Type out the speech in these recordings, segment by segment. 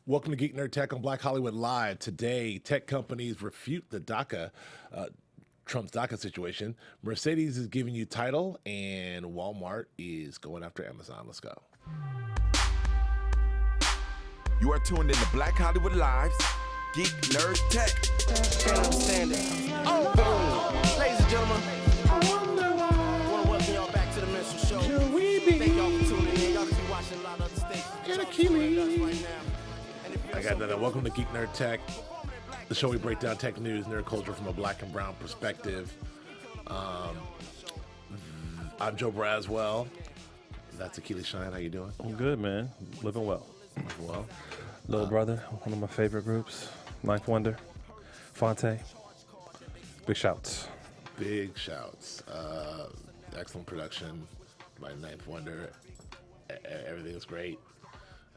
Welcome to Geek Nerd Tech on Black Hollywood Live. Today, tech companies refute the Trump's DACA situation. Mercedes is giving you title, and Walmart is going after Amazon. Let's go. You are tuned in to Black Hollywood Live's Geek Nerd Tech. Can't understand it. Oh, boom. Ladies and gentlemen, I want to welcome y'all back to the Minstrel Show. Thank y'all for tuning in. Y'all can be watching a lot of other stations. And Achilles. Right now. I got another. Welcome to Geek Nerd Tech, the show we break down tech news, nerd culture from a black and brown perspective. I'm Joe Braswell. That's Achilles Shine. How you doing? I'm good, man. Living well. Well, Little Brother, one of my favorite groups. Ninth Wonder, Fonte. Big shouts. big shouts. Excellent production by Ninth Wonder. Everything is great.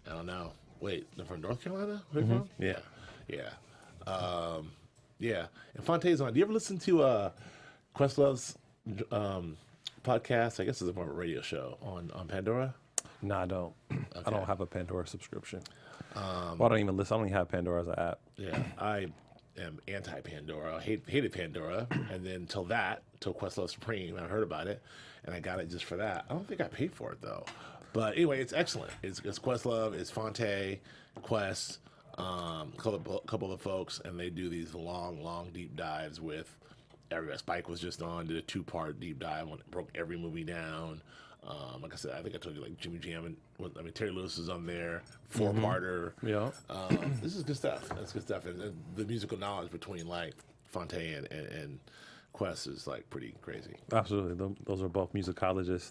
I don't know. Wait, they're from North Carolina? Where they from? Yeah. Yeah. Yeah. And Fonte's on. Do you ever listen to Questlove's podcast? I guess it's more of a radio show on Pandora. No, I don't. Okay. I don't have a Pandora subscription. Well, I don't even listen. I don't even have Pandora as an app. Yeah, I am anti-Pandora. I hated Pandora. And then till Questlove Supreme, I heard about it, and I got it just for that. I don't think I paid for it, though. But anyway, it's excellent. It's Questlove, it's Fonte, Quest, couple of folks, and they do these long, deep dives with everybody. Spike was just on, did a 2-part deep dive, broke every movie down. Like I said, I think I told you, like Jimmy Jam, Terry Lewis is on there, 4-parter. Yeah. This is good stuff. That's good stuff. And the musical knowledge between like Fonte and Quest is like pretty crazy. Absolutely. Those are both musicologists.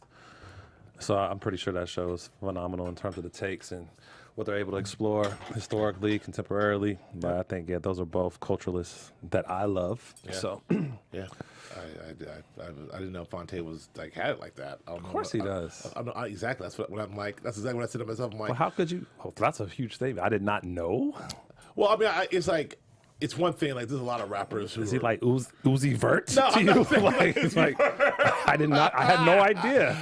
So I'm pretty sure that show is phenomenal in terms of the takes and what they're able to explore historically, contemporarily. But I think, those are both culturalists that I love. Yeah. So, yeah. I didn't know Fonte was like had it like that. Of course he does. Exactly. That's what I'm like. That's exactly what I said to myself. I'm like, well, how could you? Oh, that's a huge statement. I did not know. Well, I mean, it's like, it's one thing. Like, there's a lot of rappers who is he like Uzi Vert? No, to you? Like, it's like I did not. I had no idea.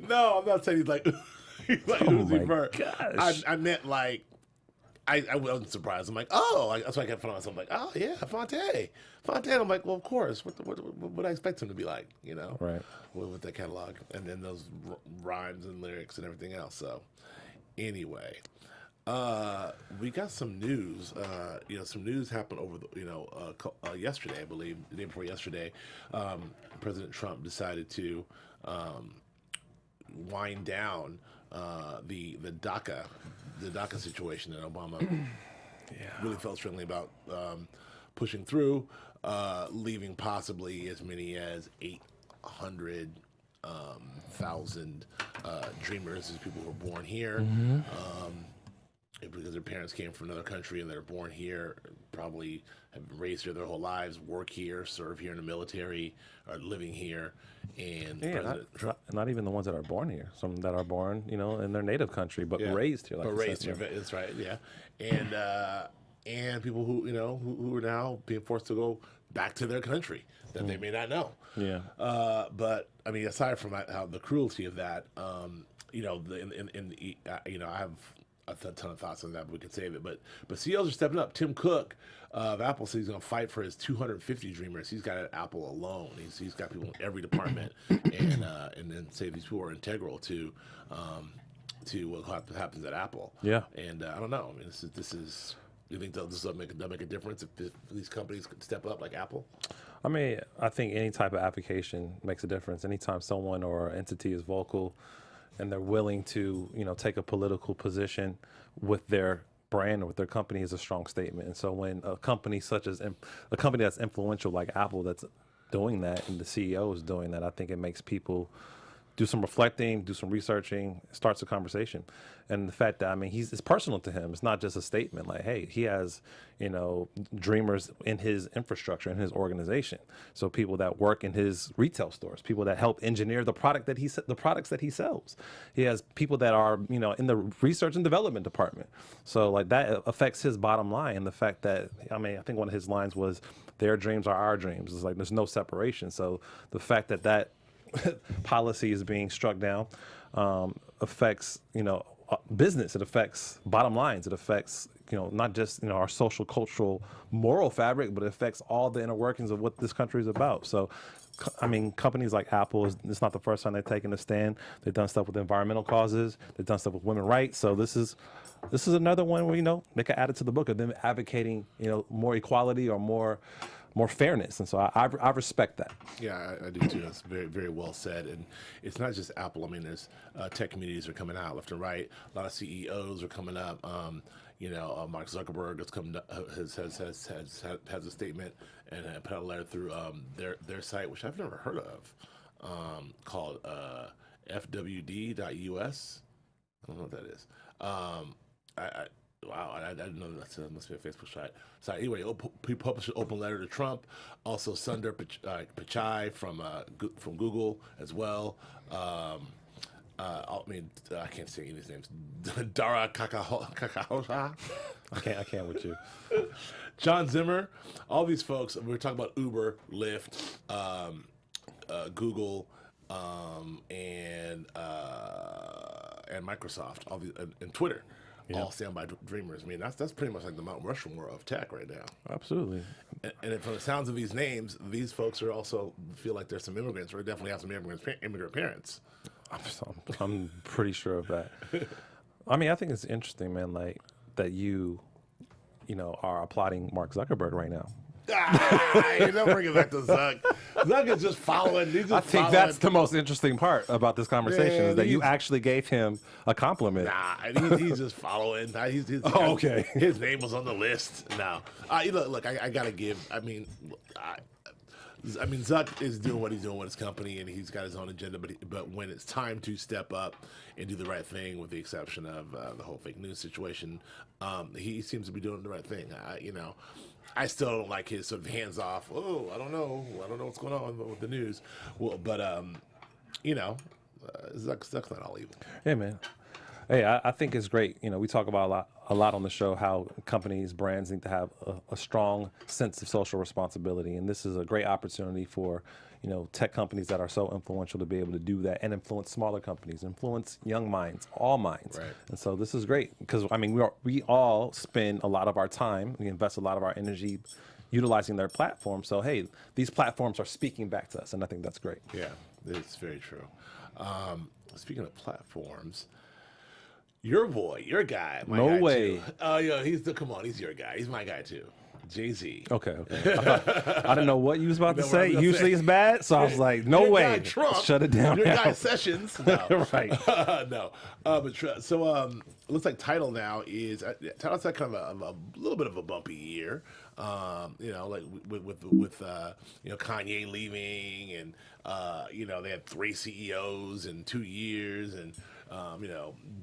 No, I'm not saying he's like Uzi Vert. Gosh. I meant like. I wasn't surprised. I'm like, oh, that's why I kept finding myself like, oh yeah, Fonte. I'm like, well, of course. What would I expect him to be like? You know, right? With that catalog, and then those rhymes and lyrics and everything else. So, anyway, we got some news. Some news happened over the, yesterday, I believe, the day before yesterday. President Trump decided to wind down the DACA situation that Obama really felt strongly about pushing through, leaving possibly as many as 800,000 dreamers, as people who were born here, because their parents came from another country and they're born here, probably have been raised here their whole lives, work here, serve here in the military, are living here. And not even the ones that are born here. Some that are born, in their native country, but raised here. That's right. Yeah, and people who who are now being forced to go back to their country that they may not know. Yeah. But I mean, aside from how the cruelty of that, I have a ton of thoughts on that, but we can save it. But CEOs are stepping up. Tim Cook of Apple said he's going to fight for his 250 dreamers. He's got at Apple alone. He's got people in every department, and then say these people are integral to what happens at Apple. Yeah. And I don't know. I mean, this is. Do you think this will make a difference if these companies could step up like Apple? I mean, I think any type of application makes a difference. Anytime someone or entity is vocal and they're willing to, take a political position with their brand or with their company is a strong statement. And so when a company a company that's influential like Apple that's doing that and the CEO is doing that, I think it makes people do some reflecting, do some researching, starts a conversation. And the fact that, it's personal to him. It's not just a statement like, hey, he has, dreamers in his infrastructure, in his organization. So people that work in his retail stores, people that help engineer the products that he sells. He has people that are, in the research and development department. So like that affects his bottom line. And the fact that, I think one of his lines was, their dreams are our dreams. It's like, there's no separation. So the fact that policy is being struck down affects business. It affects bottom lines. It affects, not just, our social, cultural, moral fabric, but it affects all the inner workings of what this country is about. So, I mean, companies like Apple, it's not the first time they've taken a stand. They've done stuff with environmental causes. They've done stuff with women's rights. So this is another one where, they can add it to the book of them advocating, more equality or more fairness. And so I respect that. Yeah, I do too. It's very, very well said. And it's not just Apple. I mean, there's tech communities are coming out left and right. A lot of CEOs are coming up. Mark Zuckerberg has a statement and put out a letter through their site, which I've never heard of, called fwd.us. I don't know what that is. I didn't know that must be a Facebook site. So anyway, he published an open letter to Trump. Also, Sundar Pichai from Google as well. I can't say any of these names. Dara Kakahosa. I can't with you. John Zimmer. All these folks. We're talking about Uber, Lyft, Google, and Microsoft. All these, and Twitter. Yeah. All stand by dreamers. I mean, that's pretty much like the Mount Rushmore of tech right now. Absolutely. And from the sounds of these names, these folks are also feel like there's some immigrants, or definitely have some immigrant parents. I'm pretty sure of that. I mean, I think it's interesting, man, like that you are applauding Mark Zuckerberg right now. Don't bring it back to Zuck. Zuck is just following. I think that's the most interesting part about this conversation is that you actually gave him a compliment. He's just following. Okay. His name was on the list. No, look, I gotta give. I mean, Zuck is doing what he's doing with his company, and he's got his own agenda. But when it's time to step up and do the right thing, with the exception of the whole fake news situation, he seems to be doing the right thing. I still don't like his sort of hands off. Oh, I don't know what's going on with the news. Well, but Zuck's not all evil. Yeah, man. Hey, I think it's great. We talk about a lot on the show how companies, brands need to have a strong sense of social responsibility, and this is a great opportunity for tech companies that are so influential to be able to do that and influence smaller companies, influence young minds, all minds. Right. And so this is great because I mean we all spend a lot of our time, we invest a lot of our energy utilizing their platform. So hey, these platforms are speaking back to us, and I think that's great. Yeah, it's very true. Speaking of platforms. Your boy, your guy. No way. Oh, yeah, come on, he's your guy. He's my guy too. Jay-Z. Okay. I didn't know what you was about to say. Usually it's bad, so I was like, no way. Trump, shut it down. Your guy Sessions. No. Right. No. It looks like Tidal now is Tidal's had kind of a little bit of a bumpy year. Like with Kanye leaving, and they had 3 CEOs in 2 years, and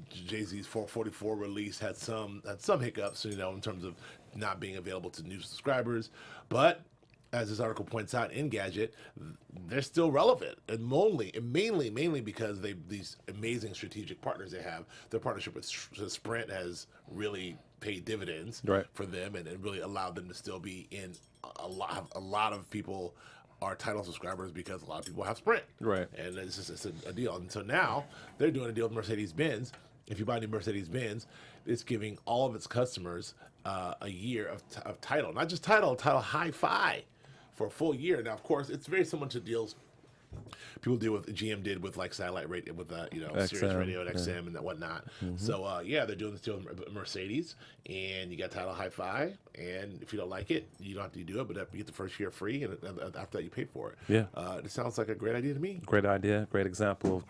Jay-Z's 444 release had some hiccups, in terms of not being available to new subscribers. But as this article points out in Gadget, they're still relevant, and mainly because these amazing strategic partners they have. Their partnership with Sprint has really paid dividends for them, and really allowed them to still be in a lot of people are Tidal subscribers because a lot of people have Sprint. Right. And it's a deal. And so now they're doing a deal with Mercedes-Benz. If you buy a new Mercedes-Benz, it's giving all of its customers a year of Tidal. Not just Tidal Hi-Fi for a full year. Now, of course, it's very similar to deals people deal with, GM did with like satellite radio, with Sirius Radio and XM and whatnot. Mm-hmm. So they're doing this deal with Mercedes, and you got Tidal Hi-Fi, and if you don't like it, you don't have to do it, but you get the first year free, and after that you pay for it. Yeah, it sounds like a great idea to me. Great idea, great example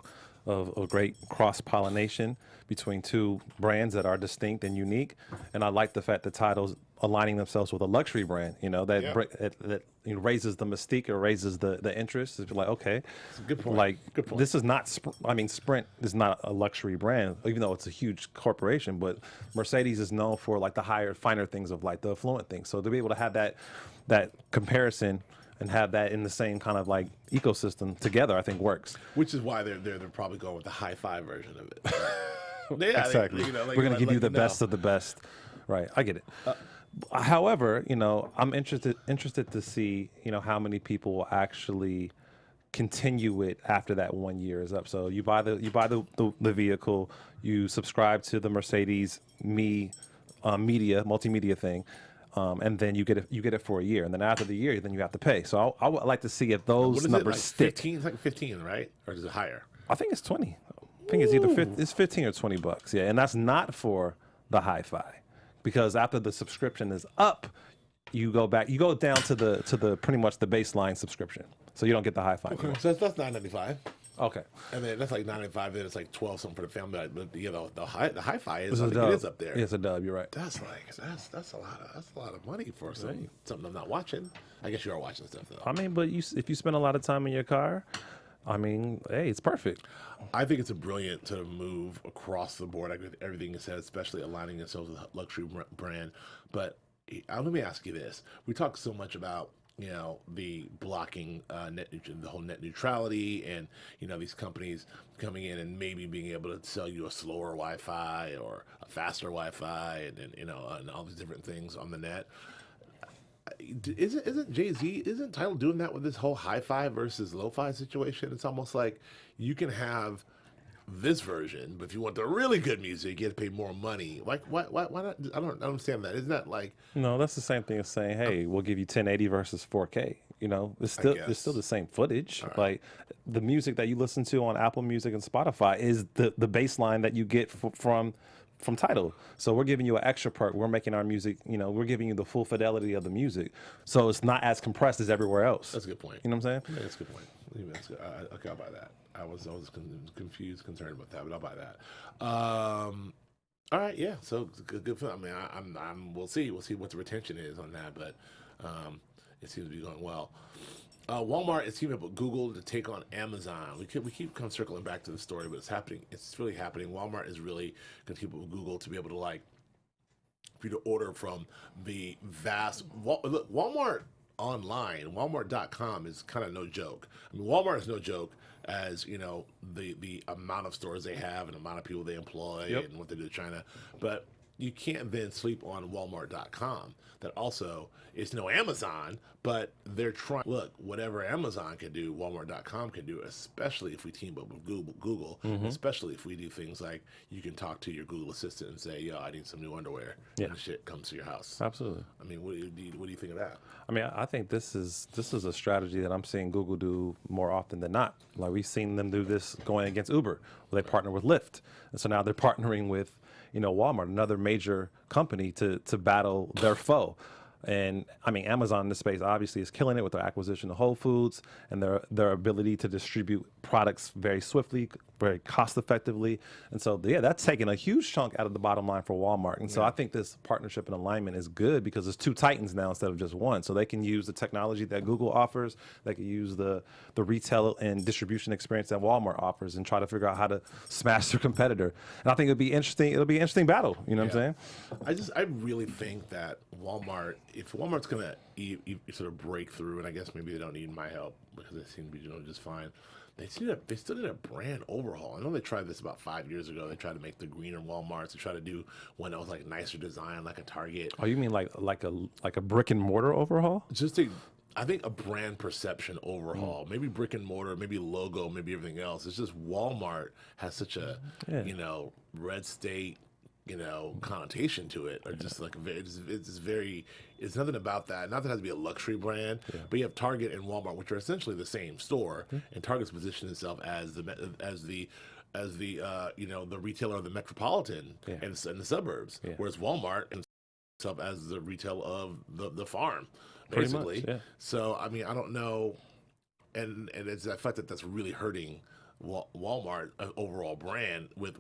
of great cross-pollination between two brands that are distinct and unique. And I like the fact that Tidal's aligning themselves with a luxury brand, that raises the mystique or raises the interest. It's like, okay, that's a good point. Like, good point. This is not, Sprint is not a luxury brand, even though it's a huge corporation, but Mercedes is known for like the finer things of like the affluent things. So to be able to have that comparison and have that in the same kind of like ecosystem together, I think works. Which is why they're probably going with the Hi-Fi version of it. Yeah, exactly. We're going to give you the best of the best. Right. I get it. However, I'm interested to see, how many people will actually continue it after that 1 year is up. So you buy the vehicle, you subscribe to the Mercedes multimedia thing, and then you get it for a year, and then after the year, then you have to pay. So I would like to see if those What is numbers it, like stick. 15? It's like 15, right? Or is it higher? I think it's 20. I think it's either it's 15 or $20. Yeah, and that's not for the hi-fi, because after the subscription is up, you go down to the pretty much the baseline subscription, so you don't get the hi-fi. Okay, so that's $9.95. Okay. And then that's like $9.95. Then it's like $12 something for the family. But you know, the hi-fi is It's a I think dub. it is up there. It's a dub. You're right. That's a lot of money for something I'm not watching. I guess you are watching stuff though. I mean, but if you spend a lot of time in your car, I mean, hey, it's perfect. I think it's a brilliant to move across the board. I agree with everything you said, especially aligning themselves with a luxury brand. But let me ask you this: we talk so much about the blocking the whole net neutrality, and these companies coming in and maybe being able to sell you a slower Wi-Fi or a faster Wi-Fi, and and all these different things on the net. Isn't Jay-Z, isn't Tidal doing that with this whole hi-fi versus lo-fi situation? It's almost like you can have this version, but if you want the really good music, you have to pay more money. Like, why not? I don't understand that. Isn't that like... No, that's the same thing as saying, hey, we'll give you 1080 versus 4K. It's still the same footage. Right. Like, the music that you listen to on Apple Music and Spotify is the baseline that you get from Tidal. So we're giving you an extra perk. We're making our music, we're giving you the full fidelity of the music. So it's not as compressed as everywhere else. That's a good point. You know what I'm saying? Yeah, that's a good point. Okay, I'll buy that. I was confused, concerned about that, but I'll buy that. All right, yeah. So good for. I mean, we'll see what the retention is on that, but it seems to be going well. Walmart is teaming up with Google to take on Amazon. We keep kind of circling back to the story, but it's happening. It's really happening. Walmart is really going to team up with Google to be able to for you to order from the vast look, Walmart online. Walmart.com is kind of no joke. I mean, Walmart is no joke, as the amount of stores they have and the amount of people they employ and what they do to China, but you can't then sleep on Walmart.com. That also is no Amazon, but they're trying. Look, whatever Amazon can do, Walmart.com can do, especially if we team up with Google, especially if we do things like you can talk to your Google Assistant and say, "Yo, I need some new underwear," and the shit comes to your house. Absolutely. I mean, what do you think of that? I mean, I think this is a strategy that I'm seeing Google do more often than not. Like, we've seen them do this going against Uber, where they partner with Lyft, and so now they're partnering with Walmart, another major company, to battle their foe. And I mean, Amazon in this space obviously is killing it with their acquisition of Whole Foods and their ability to distribute products very swiftly, very cost effectively. And so, that's taking a huge chunk out of the bottom line for Walmart. And so I think this partnership and alignment is good because there's two titans now instead of just one. So they can use the technology that Google offers, they can use the retail and distribution experience that Walmart offers, and try to figure out how to smash their competitor. And I think it'll be interesting. It'll be an interesting battle. You know what I'm saying? I really think that Walmart, if Walmart's gonna sort of break through, and I guess maybe they don't need my help because they seem to be doing just fine. They still need a brand overhaul. I know they tried this about 5 years ago. They tried to make the greener Walmarts. They tried to do one that was like nicer design, like a Target. Oh, you mean like a brick and mortar overhaul? I think a brand perception overhaul. Maybe brick and mortar, maybe logo, maybe everything else. It's just Walmart has such a red state connotation to it, or just like it's nothing about that. Not that it has to be a luxury brand, but you have Target and Walmart, which are essentially the same store, and Target's positioned itself as the retailer of the metropolitan and the suburbs, whereas Walmart and itself as the retail of the farm, basically. Pretty much, So I mean, I don't know, and it's the fact that that's really hurting Walmart overall brand with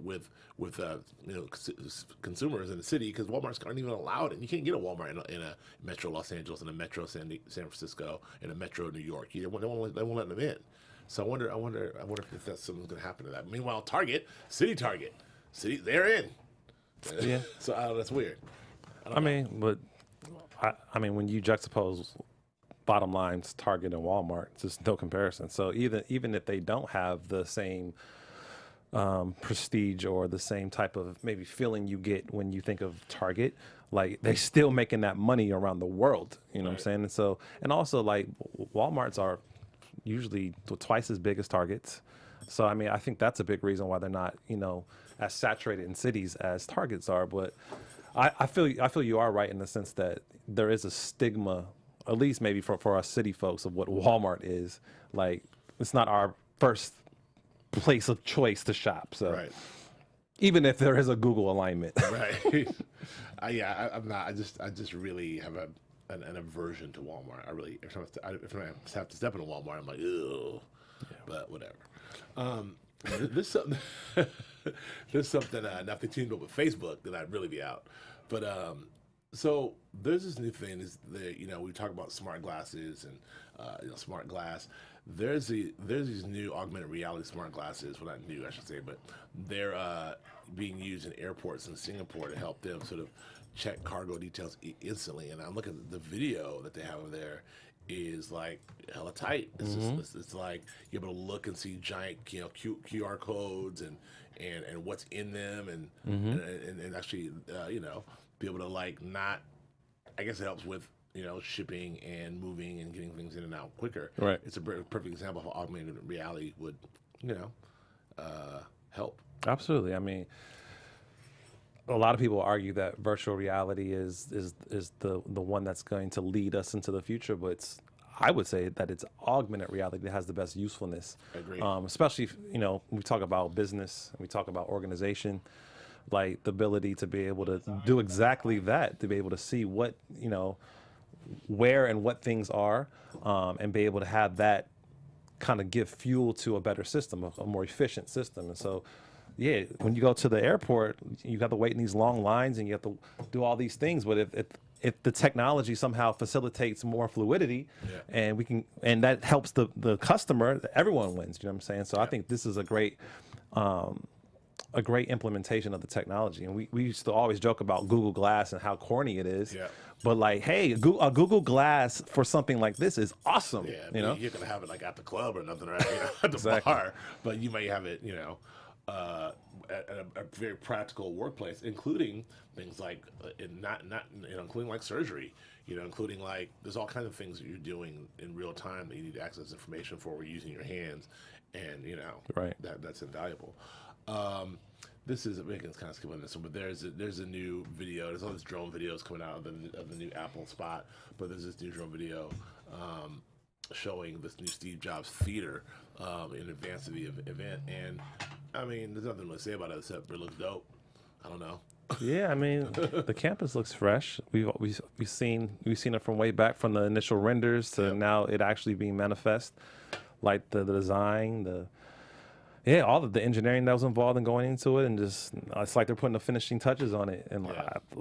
consumers in the city, because Walmarts aren't even allowed, and you can't get a Walmart in a Metro Los Angeles, in a Metro San Francisco, in a Metro New York. They won't let them in. So I wonder if that's something's going to happen to that. Meanwhile, Target, they're in. Yeah. So that's weird. I mean, when you juxtapose bottom lines, Target and Walmart, just no comparison. So even if they don't have the same prestige or the same type of maybe feeling you get when you think of Target, like, they still making that money around the world. You know what I'm saying? And so, and also, like, Walmarts are usually twice as big as Targets. So I mean, I think that's a big reason why they're not, as saturated in cities as Targets are. But I feel you are right in the sense that there is a stigma, at least maybe for us city folks, of what Walmart is. Like, it's not our first place of choice to shop. So Right. even if there is a Google alignment. Right. I'm not. I just really have an aversion to Walmart. I really, if I have to step into Walmart, I'm like, ew. Yeah. But whatever. There's something. There's something nothing tuned up with Facebook that I'd really be out. But so there's this new thing is that we talk about smart glasses and smart glass. There's these new augmented reality smart glasses. Well, not new, I should say, but they're being used in airports in Singapore to help them sort of check cargo details instantly. And I'm looking at the video that they have over there is like hella tight. It's just, it's like you're able to look and see giant QR codes and what's in them and actually be able to like not. I guess it helps with shipping and moving and getting things in and out quicker. Right. It's a perfect example of how augmented reality would help. Absolutely. I mean, a lot of people argue that virtual reality is the one that's going to lead us into the future, but I would say that it's augmented reality that has the best usefulness. Agreed. Especially when we talk about business and we talk about organization, like the ability to be able to do exactly that, to be able to see what where and what things are, and be able to have that kind of give fuel to a better system, a more efficient system. And so, yeah, when you go to the airport, you got to wait in these long lines and you have to do all these things. But if the technology somehow facilitates more fluidity, and that helps the customer, everyone wins. You know what I'm saying? So I think this is a great implementation of the technology. And we used to always joke about Google Glass and how corny it is. Yeah. But like, hey, a Google Glass for something like this is awesome. Yeah, you're gonna have it like at the club or nothing, right? At the Exactly. bar, but you may have it, at a very practical workplace, including things like including like surgery, including like there's all kinds of things that you're doing in real time that you need to access information for. We're using your hands, and Right. that's invaluable. This is it's kind of skipping this one, but there's a new video. There's all these drone videos coming out of the new Apple spot, but there's this new drone video showing this new Steve Jobs theater in advance of the event. And I mean, there's nothing to say about it except it looks dope. I don't know. Yeah, I mean, the campus looks fresh. We've seen it from way back from the initial renders to now it actually being manifest, like the design, all of the engineering that was involved in going into it, and just it's like they're putting the finishing touches on it, and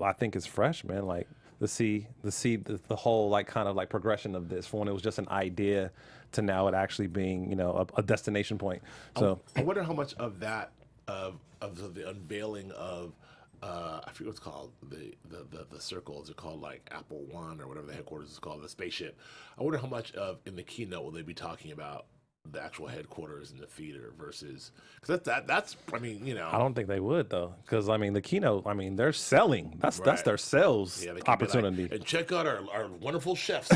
I think it's fresh, man. Like to see the whole like kind of like progression of this, from when it was just an idea to now it actually being a destination point. So I wonder how much of that of the unveiling of I forget what's called the circles are called like Apple One or whatever the headquarters is called, the spaceship. I wonder how much of in the keynote will they be talking about the actual headquarters in the theater versus because that's I mean I don't think they would though, because I mean the keynote, I mean they're selling, that's their sales opportunity. Like, and check out our wonderful chefs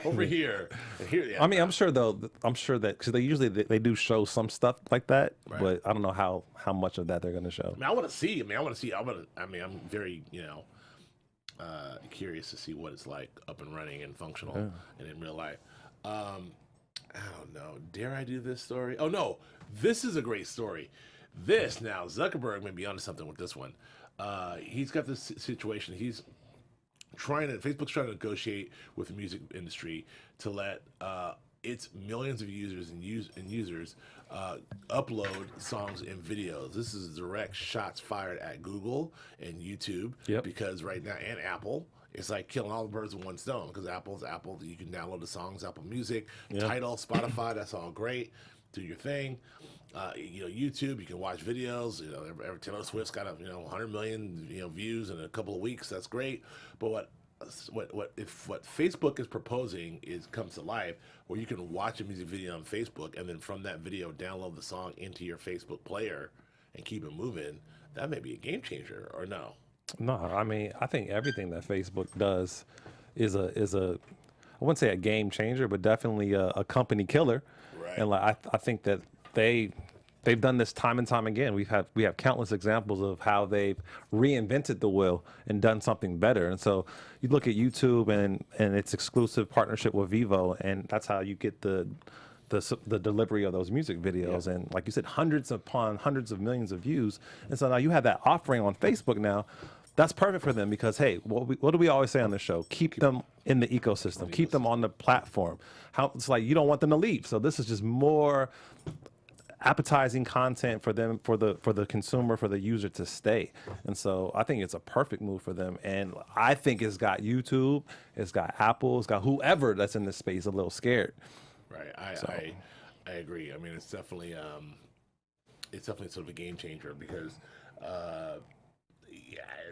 over here. And here, I mean I'm sure that because they usually they do show some stuff like that, but I don't know how much of that they're going to show. I mean, I want to see. I'm very curious to see what it's like up and running and functional and in real life. I don't know. Dare I do this story? Oh, no. This is a great story. This, now, Zuckerberg may be onto something with this one. He's got this situation. Facebook's trying to negotiate with the music industry to let its millions of users and users upload songs and videos. This is direct shots fired at Google and YouTube because right now, and Apple. It's like killing all the birds with one stone because Apple's Apple. You can download the songs, Apple Music, Tidal, Spotify. That's all great. Do your thing. YouTube. You can watch videos. Taylor Swift's got 100 million views in a couple of weeks. That's great. But what Facebook is proposing comes to life, where you can watch a music video on Facebook and then from that video download the song into your Facebook player and keep it moving. That may be a game changer, or no? No, I mean, I think everything that Facebook does is a wouldn't say a game changer, but definitely a company killer. Right. And like I think that they've done this time and time again. We have countless examples of how they've reinvented the wheel and done something better. And so you look at YouTube and its exclusive partnership with Vivo, and that's how you get the delivery of those music videos. And like you said, hundreds upon hundreds of millions of views. And so now you have that offering on Facebook now. That's perfect for them because, hey, what do we always say on the show? Keep them in the ecosystem. Keep them on the platform. It's like you don't want them to leave. So this is just more appetizing content for them, for the consumer, for the user to stay. And so I think it's a perfect move for them. And I think it's got YouTube, it's got Apple, it's got whoever that's in this space a little scared. Right. I agree. I mean, it's definitely sort of a game changer because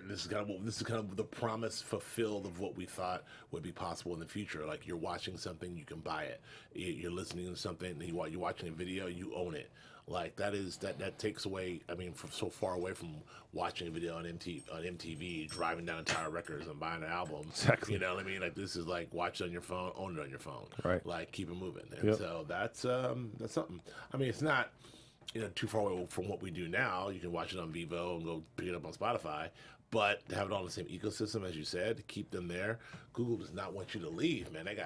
this is kind of the promise fulfilled of what we thought would be possible in the future. Like you're watching something, you can buy it. You're listening to something, you're watching a video, you own it. Like that takes away. I mean, from so far away from watching a video on MTV, driving down Tower Records and buying an album. Exactly. You know what I mean? Like this is like watch it on your phone, own it on your phone. Right. Like keep it moving. And so that's something. I mean, it's not too far away from what we do now. You can watch it on Vivo and go pick it up on Spotify. But to have it all in the same ecosystem, as you said, to keep them there, Google does not want you to leave, man. That's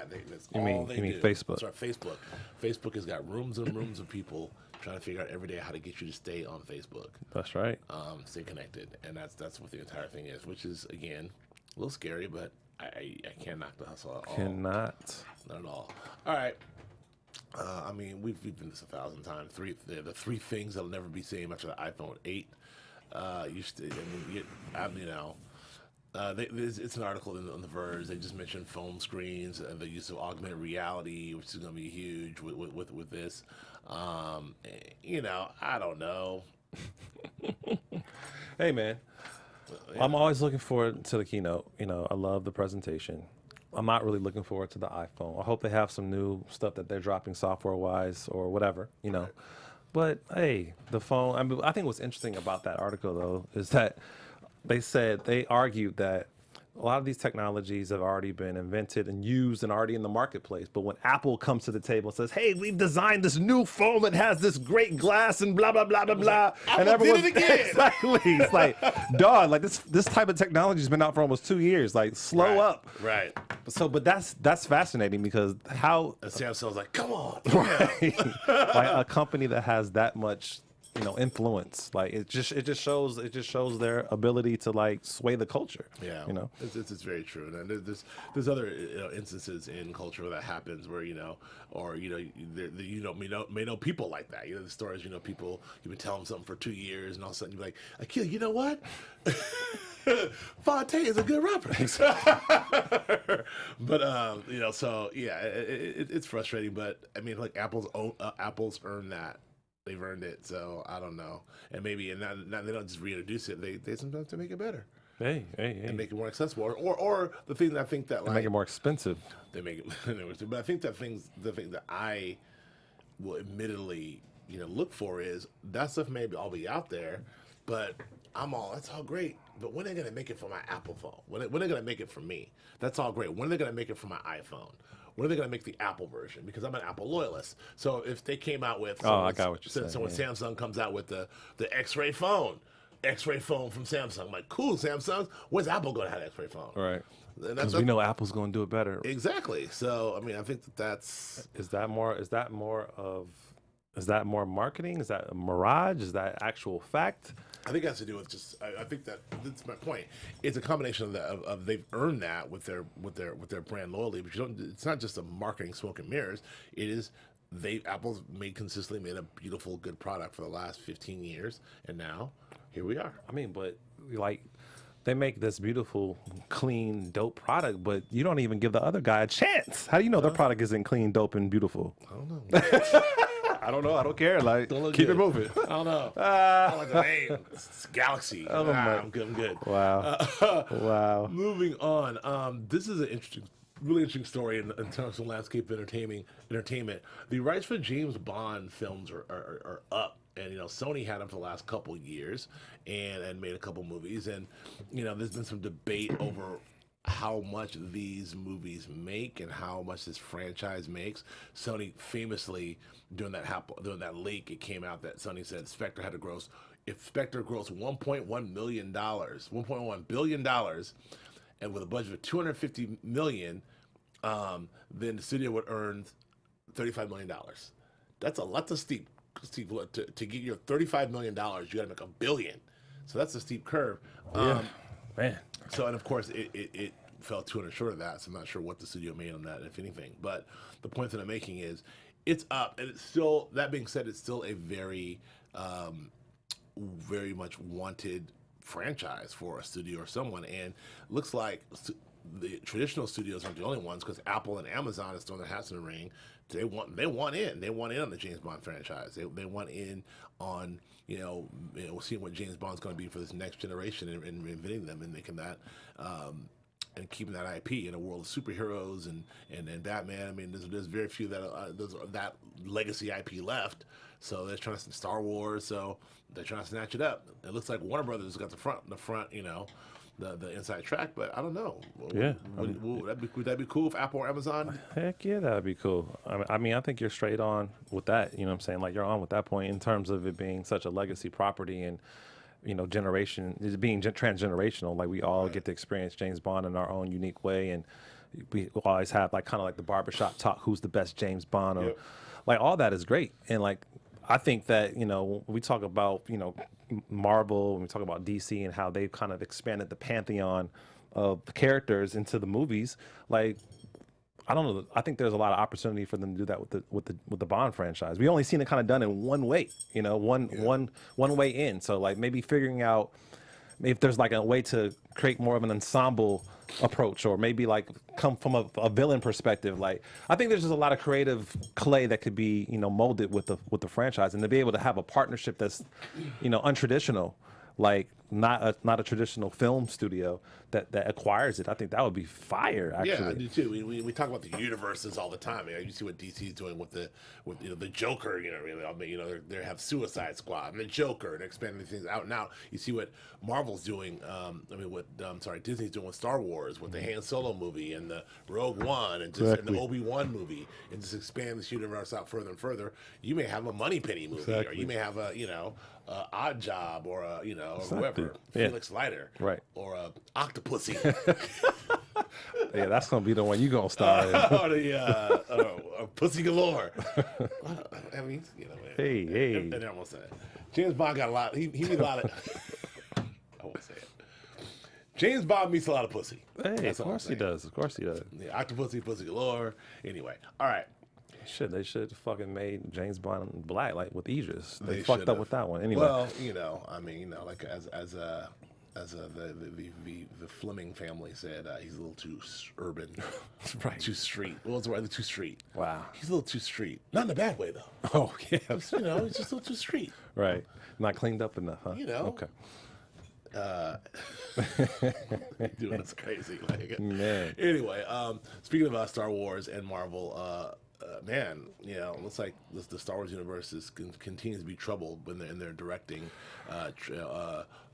You all they mean do. Facebook? Sorry, Facebook. Facebook has got rooms and rooms of people trying to figure out every day how to get you to stay on Facebook. That's right. Stay connected, and that's what the entire thing is, which is again a little scary, but I can't knock the hustle at all. Cannot. Not at all. All right. I mean, we've done this 1,000 times. The three things that'll never be same after the iPhone 8. It's an article on The Verge. They just mentioned phone screens and the use of augmented reality, which is going to be huge with this. I don't know. Hey, man. Yeah. I'm always looking forward to the keynote. I love the presentation. I'm not really looking forward to the iPhone. I hope they have some new stuff that they're dropping software-wise or whatever, Right. But, hey, the phone, I think what's interesting about that article, though, is that they argued that a lot of these technologies have already been invented and used and already in the marketplace. But when Apple comes to the table and says, hey, we've designed this new phone that has this great glass and blah, blah, blah, blah, blah. And everyone's did it again. Exactly. It's like, dog, like this type of technology has been out for almost 2 years. Like, slow up. Right. So, but that's fascinating because how Samsung's like, come on. Right. Like a company that has that much influence, like it just shows their ability to like sway the culture. Yeah, it's very true. And there's other instances in culture where that happens, where may know people like that. The stories, people you've been telling them something for 2 years, and all of a sudden you're like, Akil, you know what? Fonte is a good rapper. But so yeah, it's frustrating. But I mean, like Apple's earned that. They've earned it, so I don't know. And maybe now they don't just reintroduce it; they sometimes to make it better. Hey, and make it more accessible, or the thing that I think that make it more expensive. They make it, but I think the thing that I will admittedly look for is that stuff maybe all be out there, but that's all great. But when are they gonna make it for my Apple phone? When are they gonna make it for me? That's all great. When are they gonna make it for my iPhone? When are they going to make the Apple version? Because I'm an Apple loyalist. So if they came out with... I got what you're saying. So when Samsung comes out with the X-ray phone from Samsung, I'm like, cool, Samsung. When's Apple going to have an X-ray phone? Right. Because we know Apple's going to do it better. Exactly. So, I mean, I think that's... Is that more marketing? Is that a mirage? Is that actual fact? I think it has to do with just. I think that's my point. It's a combination of they've earned that with their brand loyalty. But it's not just a marketing smoke and mirrors. It is Apple's consistently made a beautiful, good product for the last 15 years, and now here we are. I mean, but like they make this beautiful, clean, dope product, but you don't even give the other guy a chance. How do you know their product isn't clean, dope, and beautiful? I don't know. I don't know. I don't care. Like, keep it moving. I don't know. I don't like the name. It's Galaxy. I'm good. Wow. Wow. Moving on. This is an really interesting story in terms of landscape entertainment. The rights for James Bond films are up. And Sony had them for the last couple years, and made a couple movies. And there's been some debate over how much these movies make and how much this franchise makes. Sony famously during that leak, it came out that Sony said Spectre had to gross. If Spectre grossed $1.1 million, $1.1 billion, and with a budget of $250 million, then the studio would earn $35 million. That's a lot of steep. To get your $35 million, you got to make $1 billion. So that's a steep curve. Man. So, and of course, it fell 200 short of that. So I'm not sure what the studio made on that, if anything. But the point that I'm making is, it's up, and it's still. That being said, it's still a very, very much wanted franchise for a studio or someone. And it looks like the traditional studios aren't the only ones, because Apple and Amazon is throwing their hats in the ring. They want in. They want in on the James Bond franchise. They want in on seeing what James Bond's going to be for this next generation, and inventing them and making that and keeping that IP in a world of superheroes and Batman. I mean, there's very few that legacy IP left. So they're trying to Star Wars. So they're trying to snatch it up. It looks like Warner Brothers got the front. The inside track, but I don't know. Yeah, would that be cool if Apple or Amazon? Heck yeah, that'd be cool. I mean, I think you're straight on with that. You know what I'm saying? Like, you're on with that point in terms of it being such a legacy property, and it being transgenerational. Like, we all get to experience James Bond in our own unique way, and we always have kind of the barbershop talk. Who's the best James Bond? Or like, all that is great, and I think that, when we talk about, Marvel, when we talk about DC and how they've kind of expanded the pantheon of the characters into the movies, I don't know. I think there's a lot of opportunity for them to do that with the Bond franchise. We only seen it kind of done in one way, one way in. So maybe figuring out if there's a way to create more of an ensemble approach, or maybe come from a villain perspective. I think there's just a lot of creative clay that could be molded with the franchise, and to be able to have a partnership that's untraditional, not a traditional film studio that acquires it. I think that would be fire. Actually, yeah, I do too. We talk about the universes all the time. You see what DC is doing with the Joker. They have Suicide Squad and the Joker, and expanding things out and out. You see what Marvel's doing. Disney's doing with Star Wars, with the Han Solo movie and the Rogue One, and and the Obi-Wan movie, and just expand this universe out further and further. You may have a Moneypenny movie, or you may have a Odd Job, or or whoever, Felix Leiter, right, or Octopussy. Yeah, that's gonna be the one you gonna star in. Pussy Galore. I mean, Hey. And I won't say it. James Bond got a lot. He meets a lot of. I won't say it. James Bond meets a lot of pussy. Hey, of course he does. Of course he does. Yeah, Octopussy, Pussy Galore. Anyway, all right. They should fucking made James Bond black, with Idris. They fucked up with that one. Anyway, well, the Fleming family said, he's a little too urban, right? Too street. Well, it's rather too street. Wow, he's a little too street. Not in a bad way though. Oh yeah, he's just a little too street. Right, not cleaned up enough, huh? Okay. Doing this crazy, man. Anyway, speaking of Star Wars and Marvel, man, looks like the Star Wars universe continues to be troubled when they're in their directing.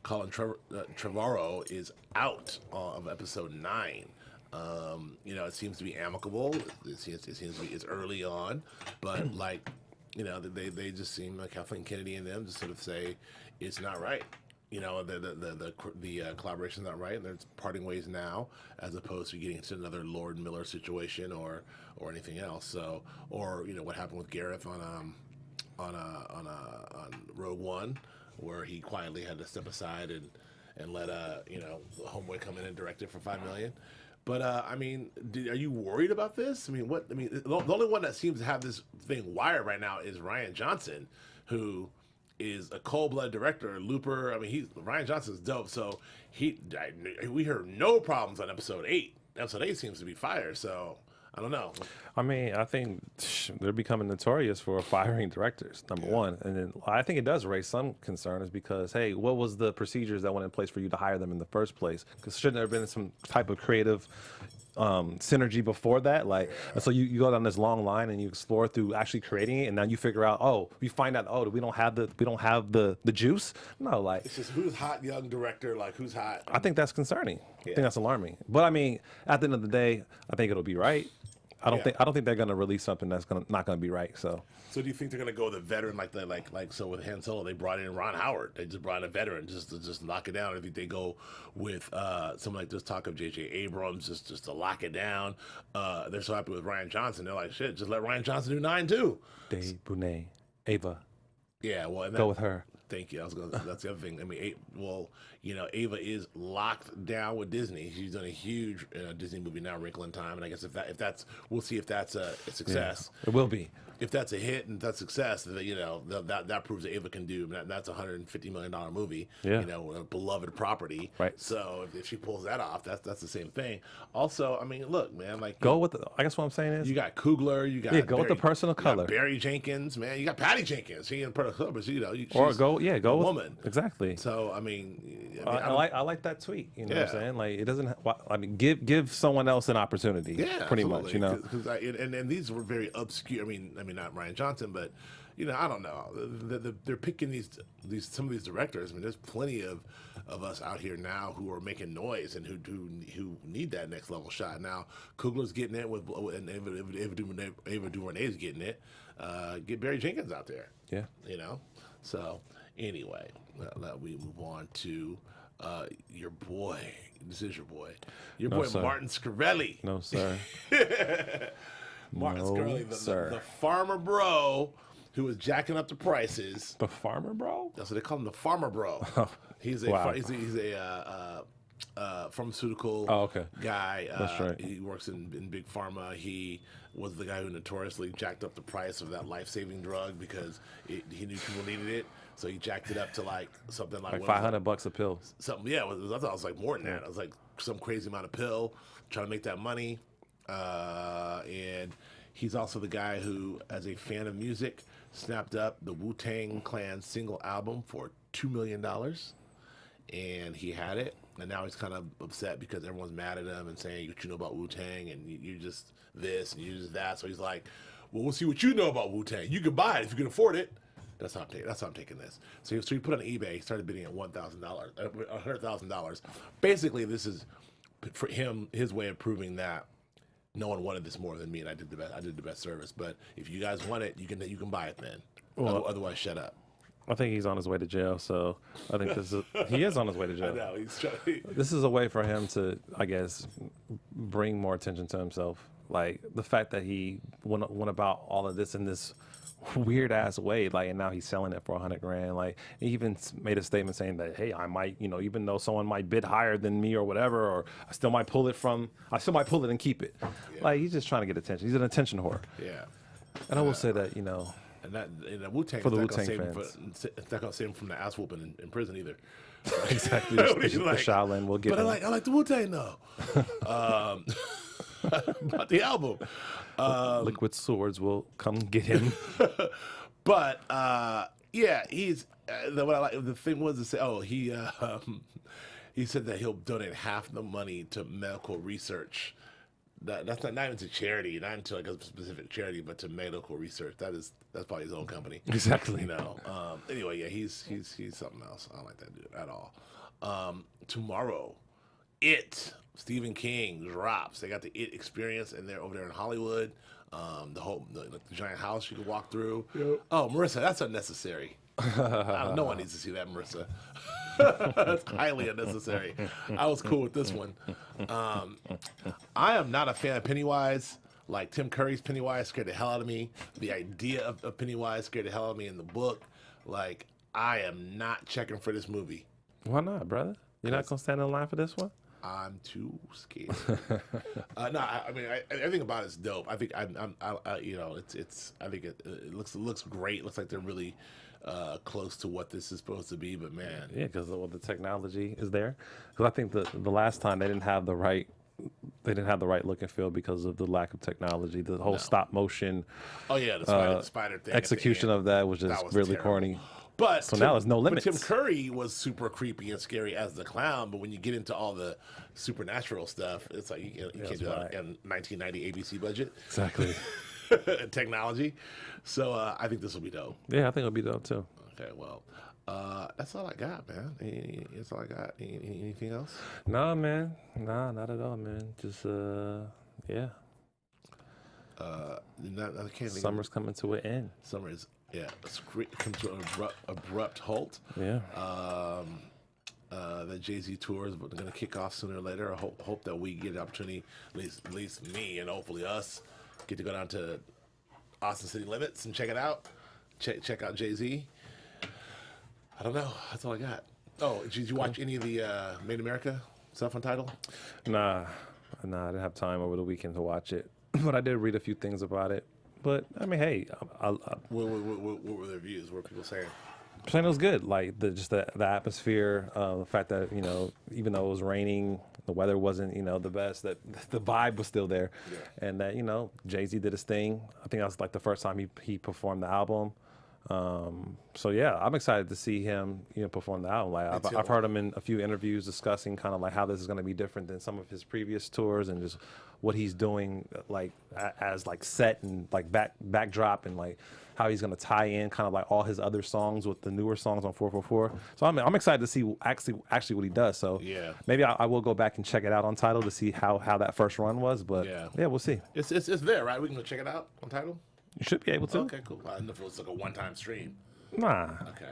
Colin Trevorrow is out of episode 9. It seems to be amicable. It seems to be it's early on, but they just seem like Kathleen Kennedy and them just sort of say it's not right. The collaboration's not right, and they're parting ways now, as opposed to getting into another Lord Miller situation or anything else. So, or what happened with Gareth on Rogue One, where he quietly had to step aside and let homeboy come in and direct it for $5 million. But are you worried about this? The only one that seems to have this thing wired right now is Rian Johnson, who is a cold-blooded director, Looper. Rian Johnson's dope. So we heard no problems on episode 8. Episode 8 seems to be fire. So I don't know. I think they're becoming notorious for firing directors, number one. And then I think it does raise some concern, is because, hey, what was the procedures that went in place for you to hire them in the first place? Because shouldn't there have been some type of creative synergy before that. Like, and so you go down this long line and you explore through actually creating it, and now you figure out, we find out, we don't have the juice. No, like It's just who's hot young director, like who's hot. I think that's concerning. I Yeah. think that's alarming. But I mean, at the end of the day, I think it'll be right. I don't think they're gonna release something that's not gonna be right. So So do you think they're gonna go with a veteran like so with Han Solo? They brought in Ron Howard. They just brought in a veteran just to lock it down. I think they go with someone like this talk of J.J. Abrams just to lock it down. They're so happy with Ryan Johnson. They're like, shit, just let Ryan Johnson do 9 too. Dave Bonet, Ava, Yeah, well, and go with her. Thank you. That's the other thing. I mean, Ava is locked down with Disney. She's done a huge Disney movie now, Wrinkle in Time, and I guess if that's, we'll see if that's a success. It will be. If that's a hit and that's success, that proves that Ava can do. That's a $150 million movie. Yeah. A beloved property. Right. So if she pulls that off, that's the same thing. Also, I mean, look, man, like Go with I guess what I'm saying is you got Coogler, you got go with the personal you got color. Barry Jenkins, man, you got Patty Jenkins. She in personal color, but or she's go a with woman. Exactly. So I mean, I like that tweet. You know what I'm Yeah. saying? Like it doesn't. I mean, give someone else an opportunity. Yeah, pretty absolutely. much. You know. Because and these were very obscure. I mean, not Ryan Johnson, but I don't know. They're picking some of these directors. I mean, there's plenty of us out here now who are making noise and who need that next level shot. Now, Coogler's getting it and Ava DuVernay's getting it. Get Barry Jenkins out there. Yeah. So anyway, let we move on to your boy. This is your boy. Your boy sir. Martin Shkreli. No, sir. Martin No, Shkreli, sir. the farmer bro who was jacking up the prices. The farmer, bro. That's what they call him, the farmer bro. He's a Wow. he's a pharmaceutical guy. That's right. He works in big pharma. He was the guy who notoriously jacked up the price of that life-saving drug because he knew people needed it. So he jacked it up to something like Like $500 a pill. something. Yeah, I thought it was like more than that. It was like some crazy amount of pill, trying to make that money. And he's also the guy who, as a fan of music, snapped up the Wu-Tang Clan single album for $2 million. And he had it. And now he's kind of upset because everyone's mad at him and saying, what you know about Wu-Tang, and you just this and you just that. So he's like, well, we'll see what you know about Wu-Tang. You can buy it if you can afford it. That's how I'm taking this. So he put on eBay. He started bidding at $100,000. Basically, this is for him, his way of proving that no one wanted this more than me, and I did the best service. But if you guys want it, you can buy it then. Well, Otherwise, shut up. I think he's on his way to jail. So I think he is on his way to jail. I know he's trying. This is a way for him to, I guess, bring more attention to himself. Like the fact that he went about all of this in this weird ass way, like, and now he's selling it for $100,000. Like, he even made a statement saying that, hey, I might, even though someone might bid higher than me or whatever, or I still might pull it and keep it. Yeah. Like, he's just trying to get attention. He's an attention whore. Yeah. And I will say that, And that Wu-Tang for the it's Wu-Tang fans, it's not gonna save him from the ass whooping in prison either. Exactly. The Like, Shaolin will give but him. I like the Wu-Tang though. About the album. Liquid swords will come get him. But yeah, he's what I like. The thing was to say, he said that he'll donate half the money to medical research. That's not even to charity, not into like a specific charity, but to medical research. That's probably his own company. Exactly. Anyway, yeah, he's something else. I don't like that dude at all. Tomorrow, Stephen King drops. They got the It experience, and they're over there in Hollywood. The giant house you can walk through. Yep. Oh, Marissa, that's unnecessary. No one needs to see that, Marissa. That's highly unnecessary. I was cool with this one. I am not a fan of Pennywise. Like Tim Curry's Pennywise scared the hell out of me. The idea of Pennywise scared the hell out of me in the book. Like, I am not checking for this movie. Why not, brother? You're not gonna stand in line for this one? I'm too scared. No, I mean, everything about it's dope. I think I think it looks great. It looks like they're really close to what this is supposed to be. But man, yeah, because the technology is there. Because I think the last time they didn't have the right look and feel because of the lack of technology. The whole stop motion. Oh yeah, the spider thing. Execution of that was just really terrible. corny. But So now there's no limits. But Tim Curry was super creepy and scary as the clown. But when you get into all the supernatural stuff, it's like you can't do that in 1990 ABC budget. Exactly. Technology. So I think this will be dope. Yeah, I think it'll be dope too. Okay, well, that's all I got, man. That's all I got. Anything else? Nah, man. Nah, not at all, man. Just yeah. I can't think Summer's coming to an end. Summer is come to an abrupt halt. Yeah. The Jay-Z tour is going to kick off sooner or later. I hope that we get an opportunity, at least me and hopefully us, get to go down to Austin City Limits and check it out. Check out Jay-Z. I don't know. That's all I got. Oh, did you watch any of the Made in America stuff on Tidal? Nah, I didn't have time over the weekend to watch it, but I did read a few things about it. But I mean, hey, What were their views? What were people saying? saying it was good. Like the atmosphere, the fact that even though it was raining, the weather wasn't the best. That the vibe was still there, and that Jay-Z did his thing. I think that was like the first time he performed the album. So yeah, I'm excited to see him perform the album. Like I've heard him in a few interviews discussing kind of like how this is going to be different than some of his previous tours and just what he's doing like as like set and like backdrop and like how he's going to tie in kind of like all his other songs with the newer songs on 444. So I'm excited to see actually what he does. So yeah, maybe I will go back and check it out on Tidal to see how that first run was. But yeah, we'll see. It's there, right? We can go check it out on Tidal. You should be able to. Okay, cool. I don't know if it was like a one-time stream. Nah. Okay.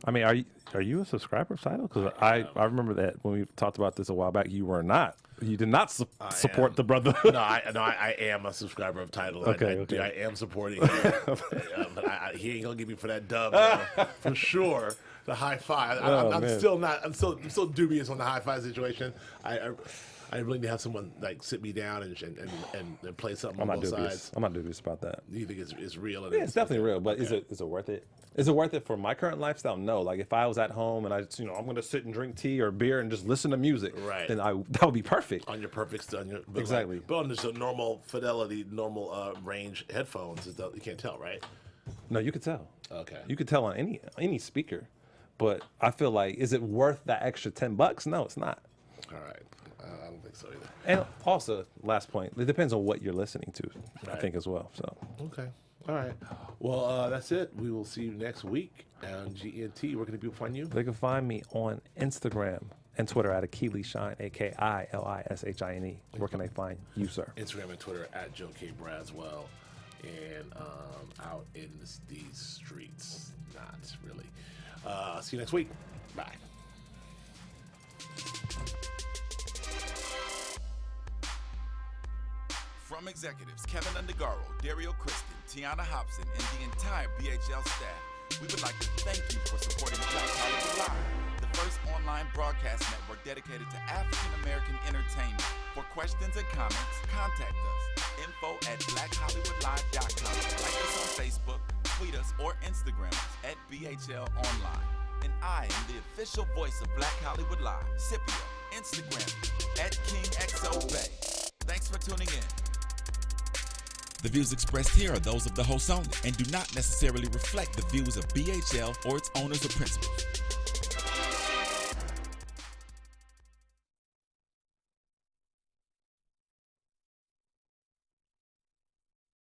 I mean, are you a subscriber of Tidal? Because I remember that when we talked about this a while back, you were not. You did not support the brother. No, I am a subscriber of Tidal. Okay. I am supporting him. But he ain't gonna give me for that dub for sure. The high five. I'm still dubious on the high five situation. I really need to have someone like sit me down and play something on both sides. I'm not dubious about that. You think it's real? Yeah, it's definitely real. But is it worth it? Is it worth it for my current lifestyle? No. Like if I was at home and I'm going to sit and drink tea or beer and just listen to music, right? Then that would be perfect. On your perfect, exactly. But on just a normal fidelity, normal range headphones, you can't tell, right? No, you could tell. Okay. You could tell on any speaker. But I feel like, is it worth that extra $10? No, it's not. All right. I don't think so either. And also, last point, it depends on what you're listening to, right. I think, as well. So okay. All right. Well, that's it. We will see you next week on GNT. Where can people find you? They can find me on Instagram and Twitter at AkiliShine, AKILISHINE. Where can they find you, sir? Instagram and Twitter at Joe K. Braswell. And out in these streets. Not really. See you next week. Bye. From executives Keven Undergaro, Dario Kristen, Tiana Hobson, and the entire BHL staff, we would like to thank you for supporting Black Hollywood Live, the first online broadcast network dedicated to African American entertainment. For questions and comments, contact us. info@blackhollywoodlive.com. Like us on Facebook, tweet us, or Instagram us at BHL Online. And I am the official voice of Black Hollywood Live, Scipio, Instagram at KingXOBay. Thanks for tuning in. The views expressed here are those of the hosts only and do not necessarily reflect the views of BHL or its owners or principals.